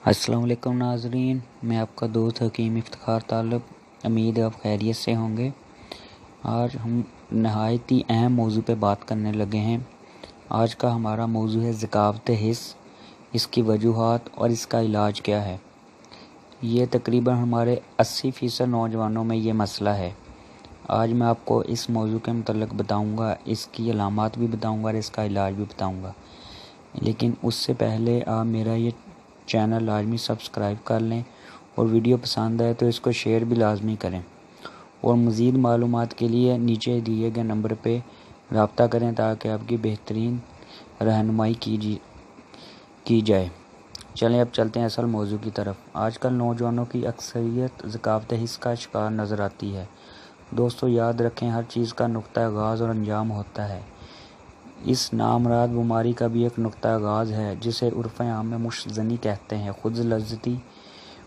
السلام علیکم ناظرین، میں آپ کا دوست حکیم افتخار طالب، امید ہے آپ خیریت سے ہوں گے۔ آج ہم نہایت ہی اہم موضوع پہ بات کرنے لگے ہیں۔ آج کا ہمارا موضوع ہے ذکاوت حس، اس کی وجوہات اور اس کا علاج کیا ہے۔ یہ تقریباً ہمارے 80% نوجوانوں میں یہ مسئلہ ہے۔ آج میں آپ کو اس موضوع کے متعلق بتاؤں گا، اس کی علامات بھی بتاؤں گا اور اس کا علاج بھی بتاؤں گا۔ لیکن اس سے پہلے آپ میرا یہ چینل لازمی سبسکرائب کر لیں اور ویڈیو پسند آئے تو اس کو شیئر بھی لازمی کریں، اور مزید معلومات کے لیے نیچے دیے گئے نمبر پہ رابطہ کریں تاکہ آپ کی بہترین رہنمائی کی جائے۔ چلیں اب چلتے ہیں اصل موضوع کی طرف۔ آج کل نوجوانوں کی اکثریت ذکاوت حس کا شکار نظر آتی ہے۔ دوستو یاد رکھیں، ہر چیز کا نقطہ آغاز اور انجام ہوتا ہے۔ اس نامراد بیماری کا بھی ایک نقطہ آغاز ہے جسے عرف عام میں مشت زنی کہتے ہیں۔ خود لذتی،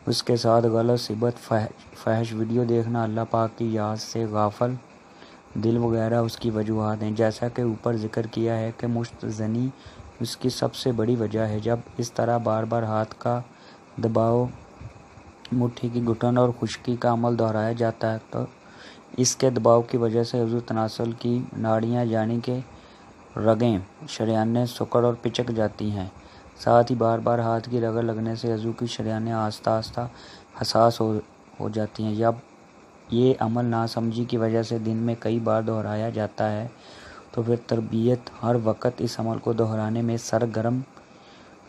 اس کے ساتھ غلط صحبت، فحش ویڈیو دیکھنا، اللہ پاک کی یاد سے غافل دل وغیرہ اس کی وجوہات ہیں۔ جیسا کہ اوپر ذکر کیا ہے کہ مشت زنی اس کی سب سے بڑی وجہ ہے۔ جب اس طرح بار بار ہاتھ کا دباؤ، مٹھی کی گھٹن اور خشکی کا عمل دہرایا جاتا ہے تو اس کے دباؤ کی وجہ سے عضو تناسل کی ناڑیاں یعنی کہ رگیں، شریانیں سکڑ اور پچک جاتی ہیں۔ ساتھ ہی بار بار ہاتھ کی رگڑ لگنے سے عضو کی شریانیں آہستہ آہستہ حساس ہو جاتی ہیں۔ جب یہ عمل ناسمجھی کی وجہ سے دن میں کئی بار دہرایا جاتا ہے تو پھر تربیت ہر وقت اس عمل کو دہرانے میں سرگرم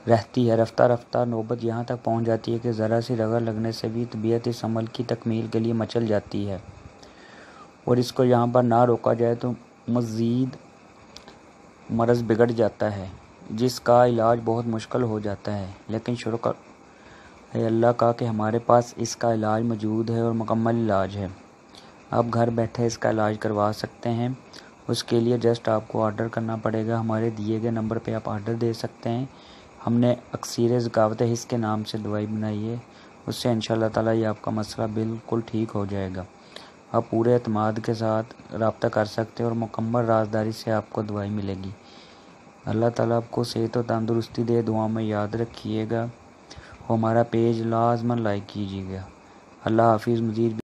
رہتی ہے۔ رفتہ رفتہ نوبت یہاں تک پہنچ جاتی ہے کہ ذرا سی رگڑ لگنے سے بھی طبیعت اس عمل کی تکمیل کے لیے مچل جاتی ہے، اور اس کو یہاں پر نہ روکا جائے تو مزید مرض بگڑ جاتا ہے جس کا علاج بہت مشکل ہو جاتا ہے۔ لیکن شکر ہے اللہ کا کہ ہمارے پاس اس کا علاج موجود ہے اور مکمل علاج ہے۔ آپ گھر بیٹھے اس کا علاج کروا سکتے ہیں۔ اس کے لیے جسٹ آپ کو آرڈر کرنا پڑے گا۔ ہمارے دیے گئے نمبر پہ آپ آرڈر دے سکتے ہیں۔ ہم نے اکسیر ذکاوت حس کے نام سے دوائی بنائی ہے، اس سے انشاءاللہ تعالیٰ یہ آپ کا مسئلہ بالکل ٹھیک ہو جائے گا۔ آپ پورے اعتماد کے ساتھ رابطہ کر سکتے ہیں اور مکمل رازداری سے آپ کو دوائی ملے گی۔ اللہ تعالیٰ آپ کو صحت و تندرستی دے۔ دعا میں یاد رکھیے گا، ہمارا پیج لازماً لائک کیجیے گا۔ اللہ حافظ۔ مزید